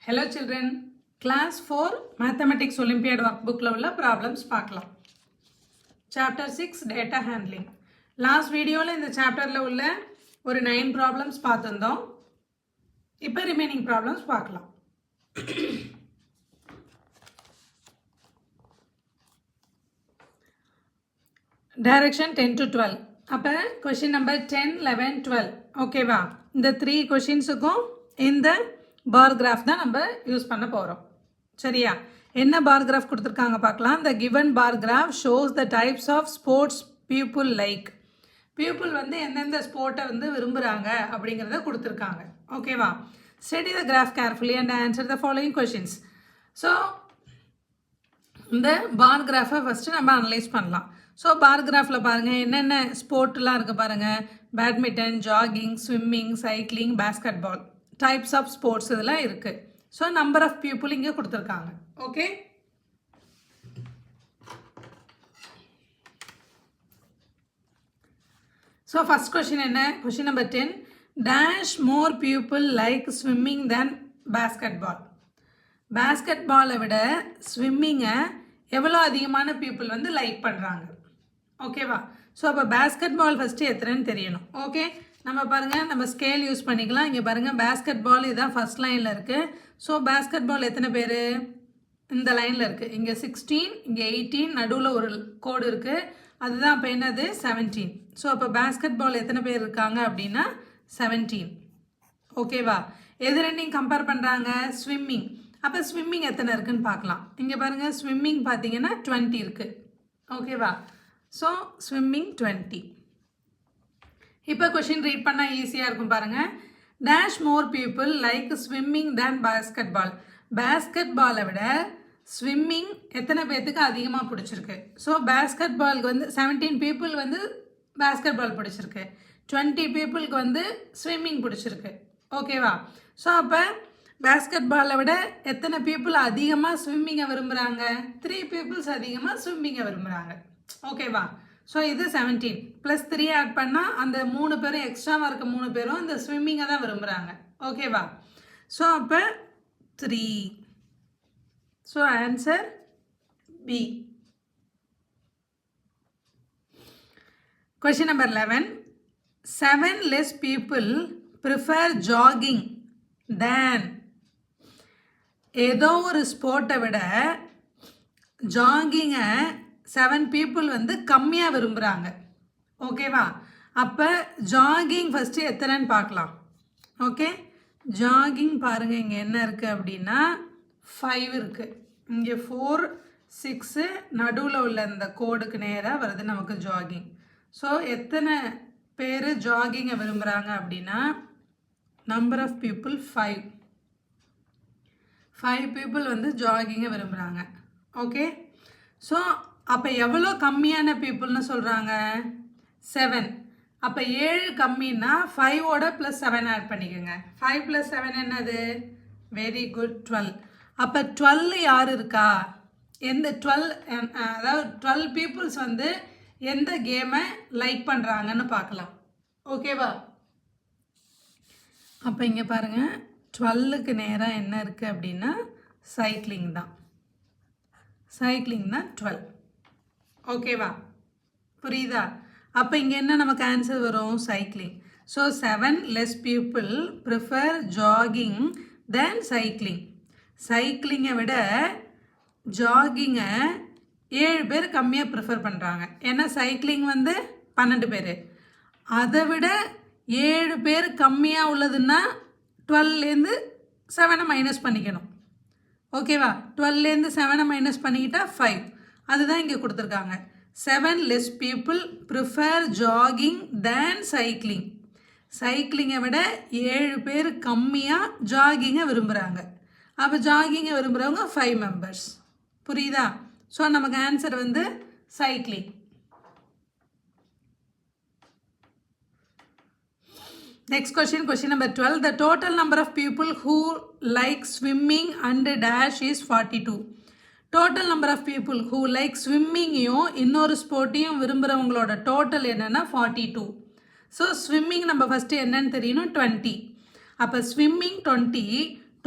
Hello children, class 4 mathematics olympiad workbook la ulla problems paakalam. Chapter 6 data handling. Last video la indha chapter la ulla ஒரு 9 problems பாத்திருந்தோம். இப்போ remaining problems பார்க்கலாம். Direction 10 to 12. அப்ப question number 10, 11, 12. ஓகேவா? இந்த 3 questionsக்கும் இந்த bar graph தான் நம்ம use பண்ண போகிறோம். சரியா? என்ன பார் கிராஃப் கொடுத்துருக்காங்க பார்க்கலாம். the given bar graph shows the types of sports people like. people வந்து எந்தெந்த ஸ்போர்ட்டை வந்து விரும்புகிறாங்க அப்படிங்கிறத கொடுத்துருக்காங்க. ஓகேவா? study the graph carefully and answer the following questions. So இந்த பார் கிராஃபை ஃபஸ்ட்டு நம்ம அனலைஸ் பண்ணலாம். ஸோ பார் கிராஃபில் பாருங்கள் என்னென்ன ஸ்போர்ட்லாம் இருக்குது பாருங்கள். Badminton, jogging, swimming, cycling, basketball, types of sports இதெல்லாம் இருக்குது. ஸோ நம்பர் ஆஃப் பீப்புள் இங்கே கொடுத்துருக்காங்க. ஓகே, ஸோ ஃபஸ்ட் கொஷின் என்ன? Question number 10. Dash more people like swimming then basketball. பேஸ்கெட் பாலை விட ஸ்விம்மிங்கை எவ்வளோ அதிகமான பீப்புள் வந்து லைக் பண்ணுறாங்க. ஓகேவா? ஸோ அப்போ பேஸ்கெட் பால் ஃபஸ்ட்டு எத்தனைன்னு தெரியணும். ஓகே, நம்ம பாருங்கள், நம்ம ஸ்கேல் யூஸ் பண்ணிக்கலாம். இங்கே பாருங்கள், பேஸ்கெட் பால் இதுதான் ஃபஸ்ட் லைனில் இருக்குது. ஸோ பேஸ்கெட் பால் எத்தனை பேர் இந்த லைனில் இருக்குது? இங்கே 16, இங்கே 18, நடுவில் ஒரு கோடு இருக்குது, அதுதான் அப்போ என்னது 17. ஸோ அப்போ பேஸ்கெட் பால் எத்தனை பேர் இருக்காங்க அப்படின்னா 17. ஓகேவா? எது ரெண்டையும் கம்பேர் பண்ணுறாங்க? ஸ்விம்மிங். அப்போ ஸ்விம்மிங் எத்தனை இருக்குன்னு பார்க்கலாம். இங்கே பாருங்கள், ஸ்விம்மிங் பார்த்தீங்கன்னா 20 இருக்குது. ஓகேவா? So swimming 20. இப்போ கொஷின் ரீட் பண்ணால் ஈஸியாக இருக்கும் பாருங்கள். Dash more people like swimming than basketball. பேஸ்கெட் பாலை விட ஸ்விம்மிங் எத்தனை பேர்த்துக்கு அதிகமாக பிடிச்சிருக்கு? ஸோ பேஸ்கெட் பாலுக்கு வந்து 17 பீப்புள் வந்து பேஸ்கெட் பால் பிடிச்சிருக்கு, 20 பீப்புளுக்கு வந்து ஸ்விம்மிங் பிடிச்சிருக்கு. ஓகேவா? ஸோ அப்போ பேஸ்கெட் பாலை விட எத்தனை பீப்புள் அதிகமாக ஸ்விம்மிங்கை விரும்புகிறாங்க? 3 பீப்புள்ஸ் அதிகமாக ஸ்விம்மிங்கை விரும்புகிறாங்க. ஓகேவா? ஸோ இது 17 ப்ளஸ் 3 ஆட் பண்ணால் அந்த 3 பேரும் எக்ஸ்ட்ராவாக இருக்க 3 பேரும் இந்த ஸ்விம்மிங்கை தான் விரும்புகிறாங்க. ஓகேவா? ஸோ அப்போ 3. So answer B. Question number 11. 7 less people prefer jogging than. ஏதோ ஒரு ஸ்போர்ட்டை விட ஜாகிங்கை 7 பீப்புள் வந்து கம்மியாக விரும்புகிறாங்க. ஓகேவா? அப்போ ஜாகிங் ஃபஸ்ட்டு எத்தனைன்னு பார்க்கலாம். ஓகே, ஜாகிங் பாருங்கள், இங்கே என்ன இருக்குது அப்படின்னா 5 இருக்குது. இங்கே 4, 6 நடுவில் உள்ள இந்த கோடுக்கு நேராக வருது நமக்கு ஜாகிங். ஸோ எத்தனை பேர் ஜாகிங்கை விரும்புகிறாங்க அப்படின்னா நம்பர் ஆஃப் பீப்புள் 5. 5 பீப்புள் வந்து ஜாகிங்கை விரும்புகிறாங்க. ஓகே, ஸோ அப்போ எவ்வளோ கம்மியான பீப்புள்னு சொல்கிறாங்க? 7. அப்போ 7 கம்மின்னா 5ஓட ப்ளஸ் 7 ஆட் பண்ணிக்கோங்க. 5 + 7 என்னது? Very good, 12. அப்போ 12 யார் இருக்கா? எந்த 12, அதாவது 12 பீப்புள்ஸ் வந்து எந்த கேமை லைக் பண்ணுறாங்கன்னு பார்க்கலாம். ஓகேவா? அப்போ இங்கே பாருங்கள், 12க்கு நேராக என்ன இருக்குது அப்படின்னா சைக்கிளிங் தான். சைக்கிளிங் தான் 12. ஓகேவா? புரியுதா? அப்போ இங்கே என்ன நமக்கு ஆன்சர் வரும்? Cycling. So 7 less people prefer jogging than cycling. சைக்கிளிங்கை விட ஜாகிங்கை 7 பேர் கம்மியாக ப்ரிஃபர் பண்ணுறாங்க. ஏன்னா சைக்கிளிங் வந்து 12 பேர், அதை விட 7 பேர் கம்மியாக உள்ளதுன்னா 12லேருந்து 7 மைனஸ் பண்ணிக்கணும். ஓகேவா? 12லேருந்து 7 மைனஸ் பண்ணிக்கிட்டா 5. அதுதான் இங்கே கொடுத்துருக்காங்க. 7 less people prefer jogging than cycling. சைக்கிளிங்கை விட 7 பேர் கம்மியாக ஜாகிங்கை விரும்புகிறாங்க. அப்போ ஜாகிங்கை விரும்புகிறவங்க 5 மெம்பர்ஸ். புரியுதா? ஸோ நமக்கு ஆன்சர் வந்து cycling. Next question, question number 12. The total number of people who like swimming and dash is 42. Total number of people who like swimming-யும் இன்னொரு ஸ்போர்ட்டையும் விரும்புகிறவங்களோட total என்னென்னா 42. ஸோ ஸ்விம்மிங் நம்ம ஃபஸ்ட்டு என்னன்னு தெரியணும் 20. அப்போ swimming 20,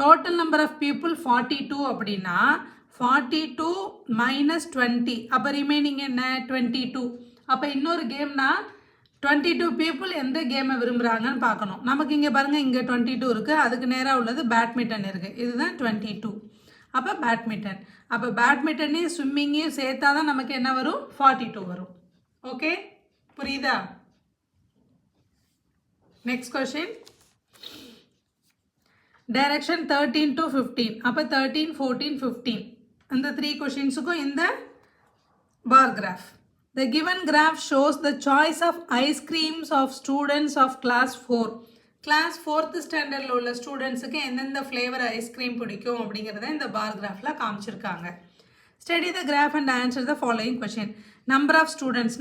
total number of people 42 அப்படின்னா 42 minus 20 அப்போ remaining என்ன 22. அப்போ இன்னொரு கேம்னா 22 பீப்புள் எந்த கேமை விரும்புகிறாங்கன்னு பார்க்கணும். நமக்கு இங்கே பாருங்கள் இங்கே 22 இருக்குது, அதுக்கு நேராக உள்ளது பேட்மிண்டன் இருக்குது, இதுதான் 22. அப்போ பேட்மிண்டன். அப்போ பேட்மிண்டனையும் ஸ்விம்மிங்கையும் சேர்த்தா தான் நமக்கு என்ன வரும் 42 வரும். ஓகே, புரியுதா? Next question. Direction 13 to 15. அப்போ 13, 14, 15 இந்த 3 கொஷின்ஸுக்கும் இந்த bar graph. The given graph shows the choice of ice creams of students of class 4. Class 4th ஸ்டாண்டர்டில் உள்ள ஸ்டூடெண்ட்ஸுக்கு எந்தெந்த ஃப்ளேவர் ஐஸ்கிரீம் பிடிக்கும் அப்படிங்கிறத இந்த பார் கிராஃபில் காமிச்சிருக்காங்க. Study the graph and answer the following question. Number of students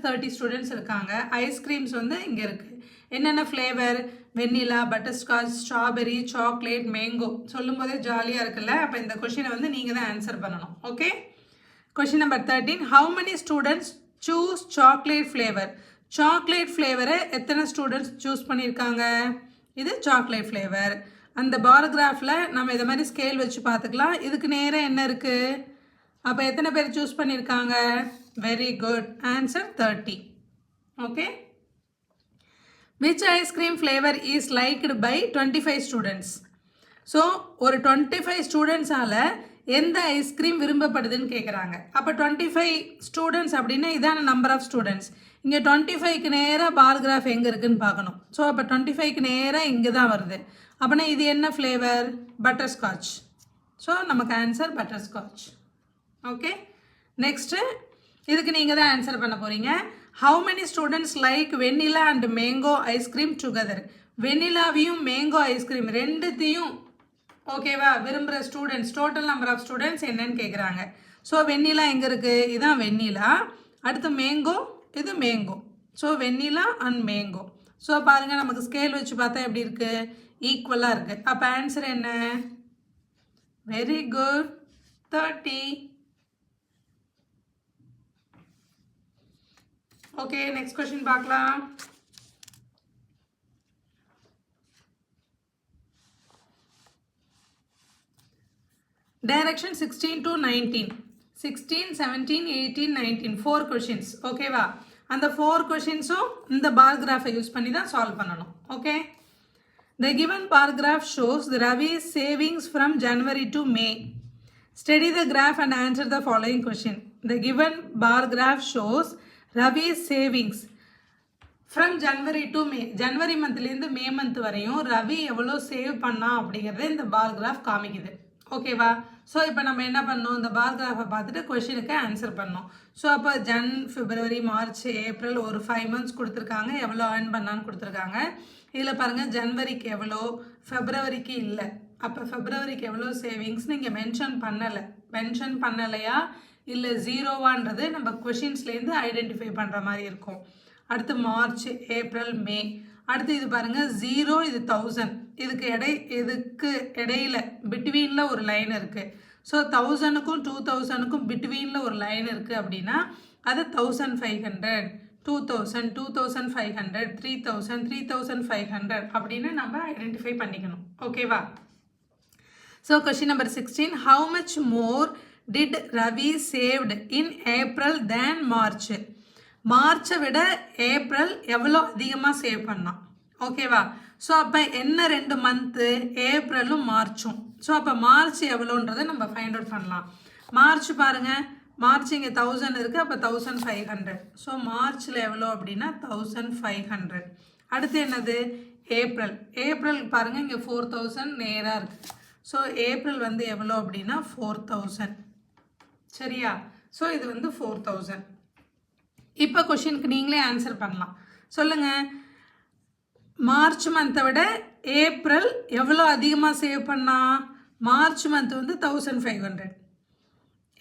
30 students இருக்காங்க. Ice creams வந்து இங்கே இருக்குது. என்னென்ன ஃப்ளேவர்? வெண்ணிலா, பட்டர்ஸ்காட்ச், ஸ்ட்ராபெரி, சாக்லேட், மேங்கோ. சொல்லும் போதே ஜாலியாக இருக்குல்ல? அப்போ இந்த கொஷினை வந்து நீங்கள் தான் ஆன்சர் பண்ணணும். Okay, question number 13. How many students choose chocolate flavor? Chocolate ஃப்ளேவரை எத்தனை ஸ்டூடெண்ட்ஸ் சூஸ் பண்ணியிருக்காங்க? இது சாக்லேட் ஃப்ளேவர். அந்த பார் கிராஃபில் நம்ம இதை மாதிரி ஸ்கேல் வச்சு பார்த்துக்கலாம். இதுக்கு நேராக என்ன இருக்குது? அப்போ எத்தனை பேர் சூஸ் பண்ணியிருக்காங்க? Very good, answer 30. Okay. Which ice cream flavor is liked by 25 students? So ஒரு 25 ஸ்டூடெண்ட்ஸால் எந்த ஐஸ்கிரீம் விரும்பப்படுதுன்னு கேட்குறாங்க. அப்போ 25 ஸ்டூடெண்ட்ஸ் அப்படின்னா இதான நம்பர் ஆஃப் ஸ்டூடெண்ட்ஸ். இங்கே 25க்கு நேராக பார் கிராஃப் எங்கே இருக்குதுன்னு பார்க்கணும். ஸோ அப்போ 25க்கு நேராக இங்கே தான் வருது. அப்படின்னா இது என்ன ஃப்ளேவர்? பட்டர்ஸ்காட்ச். ஸோ நமக்கு ஆன்சர் பட்டர்ஸ்காட்ச். ஓகே, நெக்ஸ்ட்டு இதுக்கு நீங்கள் தான் ஆன்சர் பண்ண போகிறீங்க. How many students like vanilla and mango ice cream together? வெண்ணிலாவையும் மேங்கோ ஐஸ்கிரீம் ரெண்டுத்தையும் ஓகேவா விரும்புகிற students, total number of students என்னன்னு கேட்குறாங்க. ஸோ வெண்ணிலா எங்கே இருக்குது? இதுதான் வெண்ணிலா. அடுத்து மேங்கோ, இது mango. So Vennila and mango. So பாருங்கள், நமக்கு ஸ்கேல் வச்சு பார்த்தா எப்படி இருக்குது? ஈக்குவலாக இருக்குது. அப்போ ஆன்சர் என்ன? Very good, 30. Okay, next question பார்க்கலாம். Direction 16 to 19. 16, 17, 18, 19 4 கொஷின்ஸ். ஓகேவா? அந்த 4 கொஷின்ஸும் இந்த பார் கிராஃபை யூஸ் பண்ணி தான் சால்வ் பண்ணணும். Okay. The given bar graph shows the Ravi's savings from January to May. Study the graph and answer the following question. The given bar graph shows Ravi's savings from January to May. ஜனவரி மந்த்லேருந்து மே month வரையும் ரவி எவ்வளோ save பண்ணா அப்படிங்கிறத இந்த bar graph காமிக்குது. ஓகேவா? ஸோ இப்போ நம்ம என்ன பண்ணோம்? இந்த பார் கிராஃபை பார்த்துட்டு கொஷினுக்கு ஆன்சர் பண்ணோம். ஸோ அப்போ ஜன், பிப்ரவரி, மார்ச், ஏப்ரல் ஒரு 5 மந்த்ஸ் கொடுத்துருக்காங்க. எவ்வளோ ஏர்ன் பண்ணான்னு கொடுத்துருக்காங்க. இதில் பாருங்கள், ஜனவரிக்கு எவ்வளோ, ஃபெப்ரவரிக்கு இல்லை. அப்போ ஃபெப்ரவரிக்கு எவ்வளோ சேவிங்ஸ்னு இங்கே மென்ஷன் பண்ணலையா இல்லை ஜீரோவான்றது நம்ம கொஷின்ஸ்லேருந்து ஐடென்டிஃபை பண்ணுற மாதிரி இருக்கும். அடுத்து மார்ச், ஏப்ரல், மே. அடுத்து இது பாருங்கள் 0, இது 1000. இதுக்கு இடையில பிட்வீனில் ஒரு லைன் இருக்குது. ஸோ 1000க்கும் 2000க்கும் பிட்வீனில் ஒரு லைன் இருக்குது அப்படின்னா அது 1500, 2000, 2500, 3000, 3500 அப்படின்னு நம்ம ஐடென்டிஃபை பண்ணிக்கணும். ஓகேவா? So question number 16. How much more did Ravi saved in April than March? மார்ச்சை விட ஏப்ரல் எவ்வளோ அதிகமாக சேவ் பண்ணான்? ஓகேவா? ஸோ அப்போ என்ன 2 மந்த்து? ஏப்ரலும் மார்ச்சும். ஸோ அப்போ மார்ச் எவ்வளோன்றதை நம்ம ஃபைண்ட் அவுட் பண்ணலாம். மார்ச் பாருங்கள், மார்ச் இங்கே 1000 இருக்குது, அப்போ 1500. ஸோ மார்ச்சில் எவ்வளோ அப்படின்னா 1500. அடுத்து என்னது? ஏப்ரல் பாருங்கள், இங்கே 4000 நேராக இருக்குது. ஸோ ஏப்ரல் வந்து எவ்வளோ அப்படின்னா 4000. சரியா? ஸோ இது வந்து 4000. இப்போ கொஷினுக்கு நீங்களே ஆன்சர் பண்ணலாம். சொல்லுங்கள், மார்ச் மந்த்தை விட ஏப்ரல் எவ்வளோ அதிகமாக சேவ் பண்ணா? மார்ச் மந்த் வந்து 1500,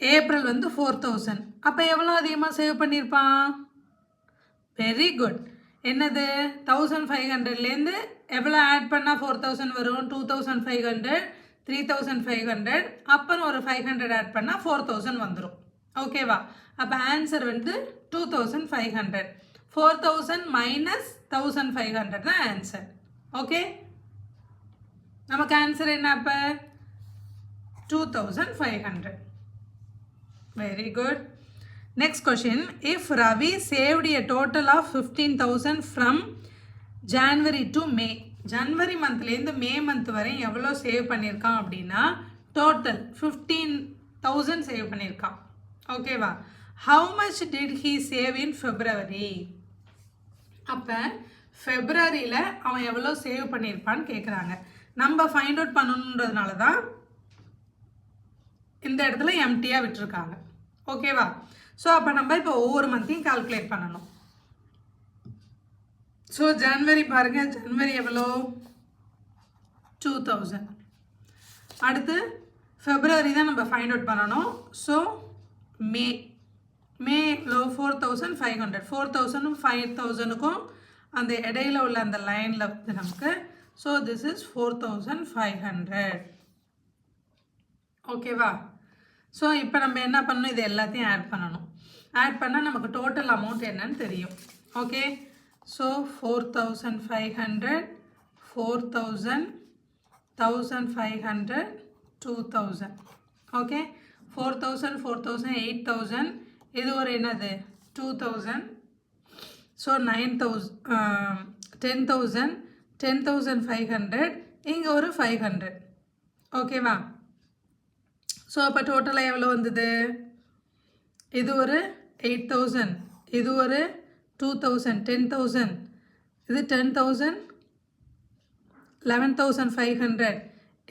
ஏப்ரல் வந்து 4000. அப்போ எவ்வளோ அதிகமாக சேவ் பண்ணியிருப்பான்? Very good. என்னது? 1500லேருந்து எவ்வளோ ஆட் பண்ணால் 4000 வரும்? 2500, 3500, அப்புறம் ஒரு 500 ஆட் பண்ணால் 4000 வந்துடும். ஓகேவா? அப்போ ஆன்சர் வந்து 2500. 4000 minus 1500 தான் ஆன்சர். ஓகே. நமக்கு ஆன்சர் என்ன அப்போ 2500. Very good. Next question. If Ravi saved a total of 15,000 from January to May, ஜனவரி மந்த்லேருந்து மே மந்த் வரை எவ்வளோ சேவ் பண்ணியிருக்கான் அப்படின்னா டோட்டல் 15,000 சேவ் பண்ணியிருக்கான். ஓகேவா? How much did he save in February? அப்போ ஃபெப்ரவரியில் அவன் எவ்வளோ சேவ் பண்ணியிருப்பான்னு கேட்குறாங்க. நம்ம ஃபைண்ட் அவுட் பண்ணணுன்றதுனால தான் இந்த இடத்துல எம்டியாக விட்டுருக்காங்க. ஓகேவா? ஸோ அப்போ நம்ம இப்போ ஒவ்வொரு மந்த்தையும் கால்குலேட் பண்ணணும். ஸோ ஜனவரி பாருங்கள், ஜனவரி எவ்வளோ 2000. அடுத்து ஃபெப்ரவரி தான் நம்ம ஃபைண்ட் அவுட் பண்ணணும். ஸோ மே எவ்வளோ 4500. 4000ம் 5000க்கும் அந்த இடையில உள்ள அந்த லைனில் வந்து நமக்கு ஸோ திஸ் இஸ் 4500. ஓகேவா? ஸோ இப்போ நம்ம என்ன பண்ணணும், இது எல்லாத்தையும் ஆட் பண்ணணும். ஆட் பண்ணால் நமக்கு டோட்டல் அமௌண்ட் என்னன்னு தெரியும். Okay, so 4500, 4000, 1500, 2000. ஓகே, 4000, 4000, 8000, இது ஒரு என்னது 2000. ஸோ 9000, 10,000, 10,500, இங்கே ஒரு 500. ஓகேவா? ஸோ அப்போ டோட்டலாக எவ்வளோ வந்தது? இது ஒரு 8,000, இது ஒரு 2,000, 10,000, இது 10,000, 11,500,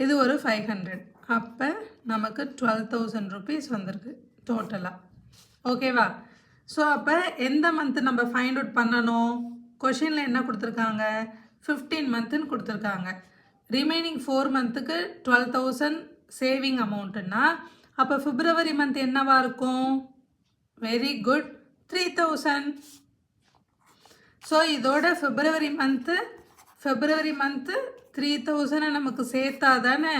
இது ஒரு 500. அப்போ நமக்கு 12,000 rupees வந்திருக்கு டோட்டலாக. ஓகேவா? ஸோ அப்போ எந்த மந்த்து நம்ம ஃபைண்ட் அவுட் பண்ணணும்? கொஷினில் என்ன கொடுத்துருக்காங்க? 15 மந்த்துன்னு கொடுத்துருக்காங்க. ரிமைனிங் 4 மந்த்துக்கு 12,000 சேவிங் அமௌண்ட்டுன்னா அப்போ பிப்ரவரி மந்த் என்னவா இருக்கும்? Very good, 3,000. ஸோ இதோட பிப்ரவரி மந்த்து 3,000 நமக்கு சேர்த்தா தானே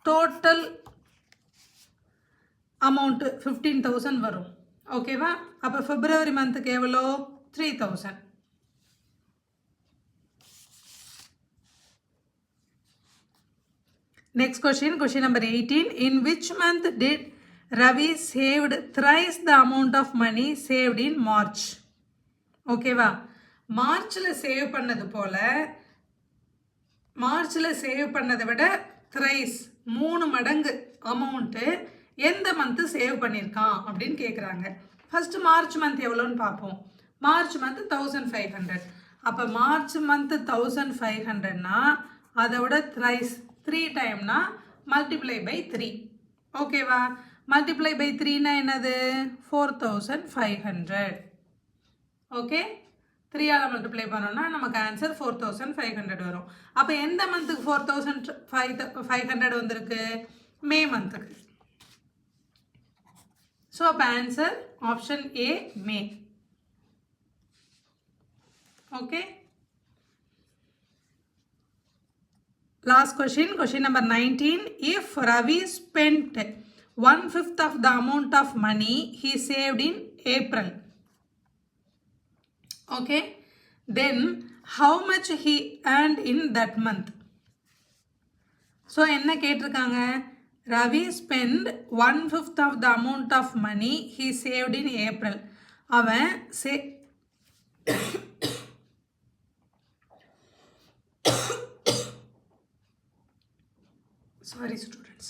டோட்டல் அமௌண்ட்டு 15,000 வரும். ஓகேவா? அப்போ பிப்ரவரி மந்த்துக்கு எவ்வளோ? 3,000. Next question, question number 18. In which month did Ravi saved thrice the amount of money saved in March? ஓகேவா? மார்ச்சில் சேவ் பண்ணது போல் மார்ச்சில் சேவ் பண்ணதை விட thrice 3 மடங்கு அமௌண்ட்டு எந்த மந்த்து சேவ் பண்ணியிருக்கான் அப்படின்னு கேட்குறாங்க. ஃபஸ்ட்டு மார்ச் மந்த் எவ்வளோன்னு பார்ப்போம். March month 1500. அப்போ மார்ச் மந்த்து 1500னா அதை விட thrice 3 டைம்னா மல்டிப்ளை பை 3. ஓகேவா? மல்டிப்ளை பை 3னா என்னது? 4500. ஓகே, 3ஆல் மல்டிப்ளை பண்ணோன்னா நமக்கு ஆன்சர் 4500 வரும். அப்போ எந்த மந்த்துக்கு 4500 வந்திருக்கு? மே மந்த்துக்கு. ஸோ அப்போ answer option A, May. Okay, last question, question number 19. If Ravi spent 1/5 of the amount of money he saved in April, okay, then how much he earned in that month? So என்ன கேட்டிருக்காங்க? Ravi spent 1/5 of the amount of money he saved in April. அவன் sorry students,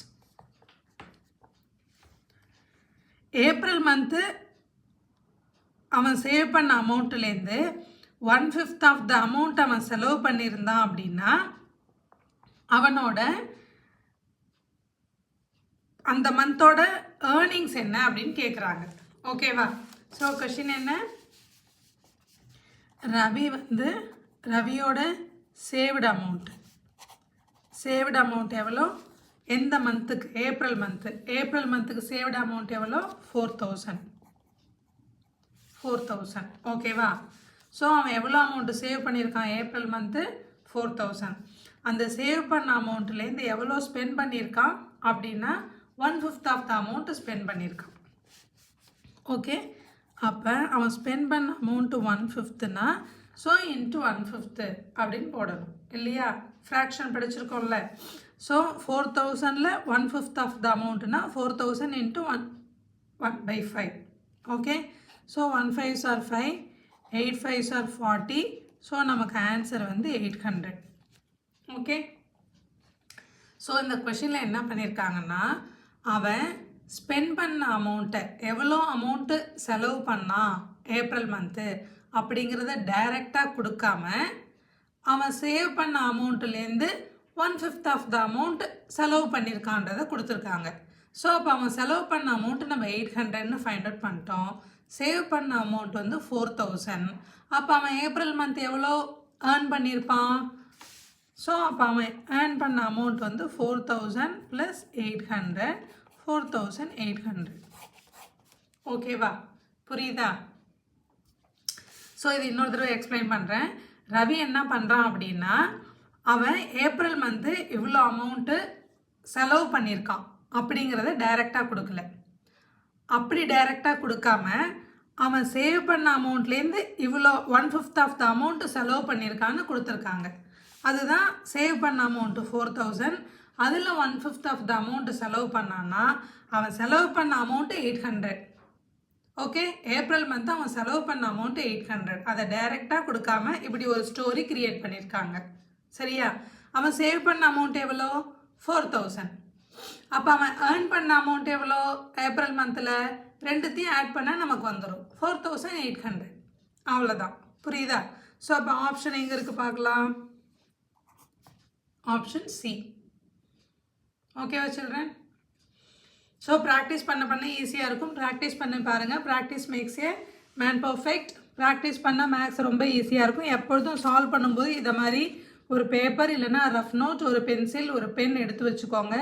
April month அவன் save பண்ண அமௌண்ட்லேருந்து 1/5 of the amount அவன் செலவு பண்ணியிருந்தான் அப்படின்னா அவனோட அந்த மந்தோட ஏர்னிங்ஸ் என்ன அப்படின்னு கேட்குறாங்க. ஓகேவா? ஸோ கொஷின் என்ன? ரவியோட சேவ்டு அமௌண்ட் எவ்வளோ? எந்த மந்த்துக்கு? ஏப்ரல் மந்த்துக்கு சேவ்டு அமௌண்ட் எவ்வளோ? 4,000. ஓகேவா? ஸோ அவன் எவ்வளோ அமௌண்ட்டு சேவ் பண்ணியிருக்கான் ஏப்ரல் மந்த்து? 4,000. அந்த சேவ் பண்ண அமௌண்ட்லேருந்து எவ்வளோ ஸ்பெண்ட் பண்ணியிருக்கான் அப்படின்னா 1/5 ஆஃப் த அமௌண்ட்டு ஸ்பெண்ட் பண்ணியிருக்கான். ஓகே, அப்போ அவன் ஸ்பெண்ட் பண்ண அமௌண்ட்டு 1/5னா ஸோ இன்ட்டு 1/5 அப்படின்னு போடணும் இல்லையா? ஃப்ராக்ஷன் படிச்சிருக்கோம்ல. ஸோ 4000ல் 1/5 ஆஃப் த அமௌண்ட்னா 4000 into 1/5. Okay, so 1 5s are 5, 8 5s are 40. So நமக்கு ஆன்சர் வந்து 800. ஓகே, ஸோ இந்த கொஷினில் என்ன பண்ணியிருக்காங்கன்னா, அவன் ஸ்பெண்ட் பண்ண அமௌண்ட்டை எவ்வளோ அமௌண்ட்டு செலவு பண்ணான் ஏப்ரல் மந்த்து அப்படிங்கிறத டைரெக்டாக கொடுக்காம அவன் சேவ் பண்ண அமௌண்ட்டுலேருந்து 1/5 ஆஃப் த அமௌண்ட் செலவு பண்ணியிருக்கான்றதை கொடுத்துருக்காங்க. ஸோ அப்போ அவன் செலவு பண்ண அமௌண்ட்டு நம்ம 800ன்னு ஃபைண்ட் அவுட் பண்ணிட்டோம். சேவ் பண்ண அமௌண்ட் வந்து 4000. அப்போ அவன் ஏப்ரல் மந்த் எவ்வளோ ஏர்ன் பண்ணியிருப்பான்? ஸோ அப்போ அவன் ஏர்ன் பண்ண அமௌண்ட் வந்து 4000 + 800, 4800. ஓகேவா, புரியுதா? ஸோ இது இன்னொரு தடவை எக்ஸ்பிளைன் பண்ணுறேன். ரவி என்ன பண்ணுறான் அப்படின்னா, அவன் ஏப்ரல் மந்த்து இவ்வளோ அமௌண்ட்டு செலவு பண்ணியிருக்கான் அப்படிங்கிறத டைரெக்டாக கொடுக்கல. அப்படி டைரெக்டாக கொடுக்காம அவன் சேவ் பண்ண அமௌண்ட்லேருந்து இவ்வளோ 1/5 ஆஃப் த அமௌண்ட்டு செலவு பண்ணியிருக்கான்னு கொடுத்துருக்காங்க. அதுதான் சேவ் பண்ண அமௌண்ட்டு 4000, அதில் 1/5 ஆஃப் த அமௌண்ட்டு செலவு பண்ணான்னா அவன் செலவு பண்ண அமௌண்ட்டு 800. ஓகே, ஏப்ரல் மந்த் அவன் செலவு பண்ண அமௌண்ட்டு 800. அதை டைரெக்டாக கொடுக்காம இப்படி ஒரு ஸ்டோரி கிரியேட் பண்ணியிருக்காங்க. சரியா? அவன் சேவ் பண்ண அமௌண்ட் எவ்வளோ? 4000. அப்போ அவன் ஏர்ன் பண்ண அமௌண்ட் எவ்வளோ ஏப்ரல் மந்தில்? ரெண்டுத்தையும் ஆட் பண்ணால் நமக்கு வந்துடும் 4800. அவ்வளோதான், புரியுதா? ஸோ அப்போ ஆப்ஷன் எங்கே இருக்குது பார்க்கலாம். Option C. ஓகேவா சில்ட்ரன்? ஸோ ப்ராக்டிஸ் பண்ண ஈஸியாக இருக்கும். ப்ராக்டிஸ் பண்ணி பாருங்கள். Practice makes a man perfect. Practice பண்ணால் மேக்ஸ் ரொம்ப ஈஸியாக இருக்கும். எப்பொழுதும் சால்வ் பண்ணும்போது இதை மாதிரி ஒரு பேப்பர் இல்லைன்னா ரஃப் நோட், ஒரு பென்சில், ஒரு பென் எடுத்து வச்சுக்கோங்க.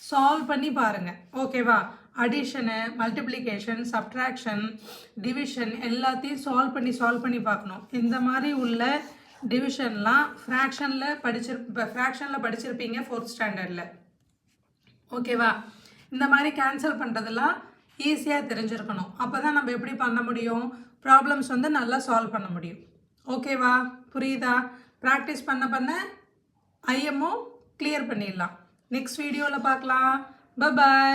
சால்வ் பண்ணி பாருங்கள். ஓகேவா? அடிஷனு, மல்டிப்ளிகேஷன், சப்ட்ராக்ஷன், டிவிஷன் எல்லாத்தையும் சால்வ் பண்ணி பார்க்கணும். இந்த மாதிரி உள்ள டிவிஷன்லாம் ஃப்ராக்ஷனில் படிச்சிருப்பீங்க 4th ஸ்டாண்டர்டில். ஓகேவா? இந்த மாதிரி கேன்சல் பண்ணுறதெல்லாம் ஈஸியாக தெரிஞ்சிருக்கணும். அப்போ தான் நம்ம எப்படி பண்ண முடியும்? ப்ராப்ளம்ஸ் வந்து நல்லா சால்வ் பண்ண முடியும். ஓகேவா, புரியுதா? ப்ராக்டிஸ் பண்ண ஐஎம்ஓ கிளியர் பண்ணிடலாம். நெக்ஸ்ட் வீடியோவில் பார்க்கலாம். பை.